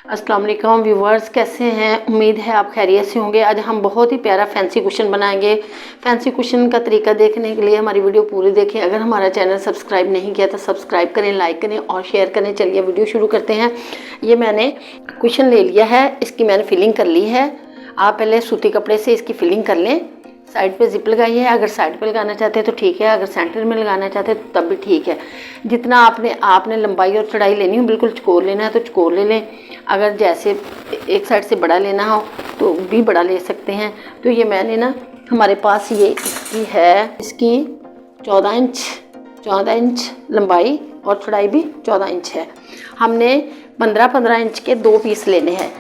अस्सलाम वालेकुम व्यूवर्स, कैसे हैं? उम्मीद है आप खैरियत से होंगे। आज हम बहुत ही प्यारा फैंसी कुशन बनाएंगे। फैंसी कुशन का तरीका देखने के लिए हमारी वीडियो पूरी देखें। अगर हमारा चैनल सब्सक्राइब नहीं किया तो सब्सक्राइब करें, लाइक करें और शेयर करें। चलिए वीडियो शुरू करते हैं। ये मैंने कुशन ले लिया है, इसकी मैंने फिलिंग कर ली है। आप पहले सूती कपड़े से इसकी फिलिंग कर लें। साइड पे जिप लगाई है। अगर साइड पे लगाना चाहते हैं तो ठीक है, अगर सेंटर में लगाना चाहते हैं तो तब भी ठीक है। जितना आपने लंबाई और चौड़ाई लेनी हो, बिल्कुल चकोर लेना है तो चकोर ले लें। अगर जैसे एक साइड से बड़ा लेना हो तो भी बड़ा ले सकते हैं। तो ये मैंने ना, हमारे पास ये इसकी है, इसकी 14 इंच लंबाई और चौड़ाई भी 14 इंच है। हमने 15 इंच के 2 पीस लेने हैं।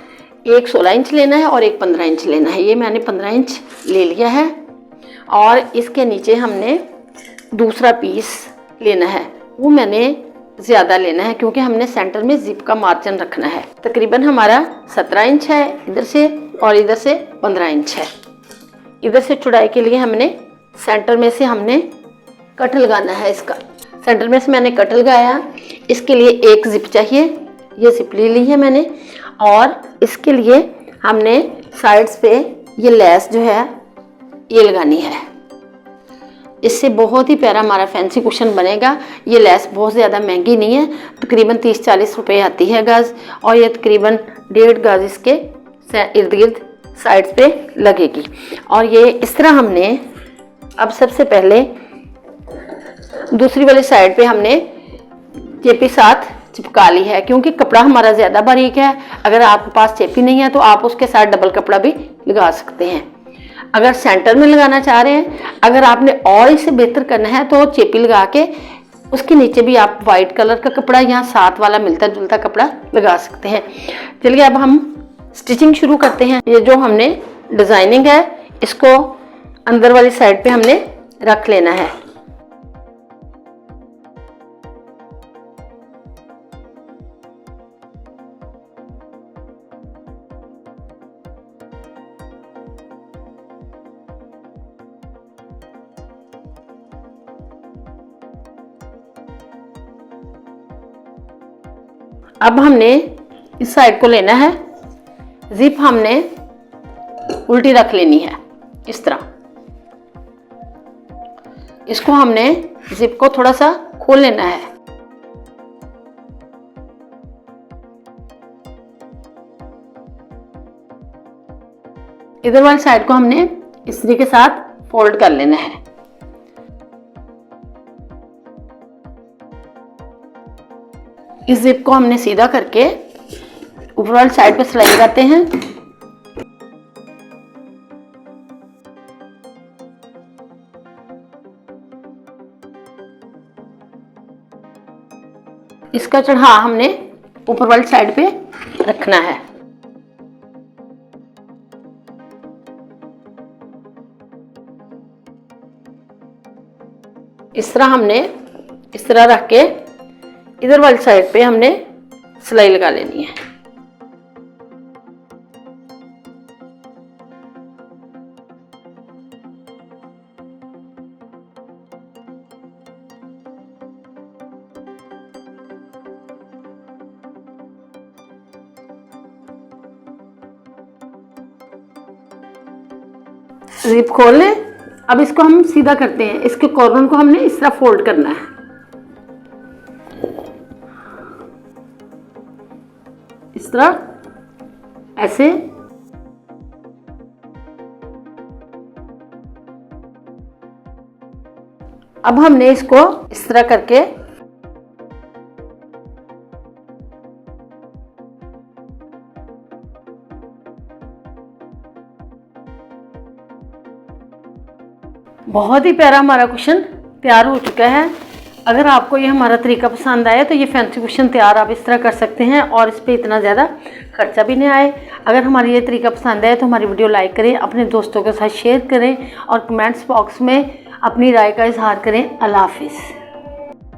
एक 16 इंच लेना है और एक 15 इंच लेना है। ये मैंने 15 इंच ले लिया है और इसके नीचे हमने दूसरा पीस लेना है। वो मैंने ज़्यादा लेना है क्योंकि हमने सेंटर में जिप का मार्जिन रखना है। तकरीबन हमारा 17 इंच है इधर से और इधर से 15 इंच है। इधर से चौड़ाई के लिए हमने सेंटर में से हमने कट लगाना है। इसका सेंटर में से मैंने कट लगाया। इसके लिए एक जिप चाहिए, ये जिप ले ली है मैंने। और इसके लिए हमने साइड्स पे ये लेस जो है ये लगानी है। इससे बहुत ही प्यारा हमारा फैंसी कुशन बनेगा। ये लेस बहुत ज़्यादा महंगी नहीं है, तकरीबन 30-40 रुपये आती है गज, और ये तकरीबन 1.5 गज इसके इर्द गिर्द साइड्स पे लगेगी। और ये इस तरह हमने अब सबसे पहले दूसरी वाली साइड पे हमने चेपी साथ चिपका ली है क्योंकि कपड़ा हमारा ज़्यादा बारीक है। अगर आपके पास चेपी नहीं है तो आप उसके साथ डबल कपड़ा भी लगा सकते हैं। अगर सेंटर में लगाना चाह रहे हैं, अगर आपने और इसे बेहतर करना है तो चेपी लगा के उसके नीचे भी आप वाइट कलर का कपड़ा या साथ वाला मिलता जुलता कपड़ा लगा सकते हैं। चलिए अब हम स्टिचिंग शुरू करते हैं। ये जो हमने डिज़ाइनिंग है इसको अंदर वाली साइड पे हमने रख लेना है। अब हमने इस साइड को लेना है, जिप हमने उल्टी रख लेनी है इस तरह। इसको हमने जिप को थोड़ा सा खोल लेना है। इधर वाली साइड को हमने इस्त्री के साथ फोल्ड कर लेना है। इस जिप को हमने सीधा करके ऊपर वाली साइड पे सिलाई लगाते हैं। इसका चढ़ा हमने ऊपर वाली साइड पे रखना है। इस तरह हमने इस तरह रख के इधर वाली साइड पे हमने सिलाई लगा लेनी है। जिप खोल लें। अब इसको हम सीधा करते हैं। इसके कॉर्नर को हमने इस तरह फोल्ड करना है। इस तरह ऐसे। अब हमने इसको इस तरह करके बहुत ही प्यारा हमारा कुशन तैयार हो चुका है। अगर आपको ये हमारा तरीका पसंद आया तो ये फैंसी कुशन तैयार आप इस तरह कर सकते हैं और इस पर इतना ज़्यादा खर्चा भी नहीं आए। अगर हमारी ये तरीका पसंद आए तो हमारी वीडियो लाइक करें, अपने दोस्तों के साथ शेयर करें और कमेंट्स बॉक्स में अपनी राय का इजहार करें। अल्लाह हाफिज़।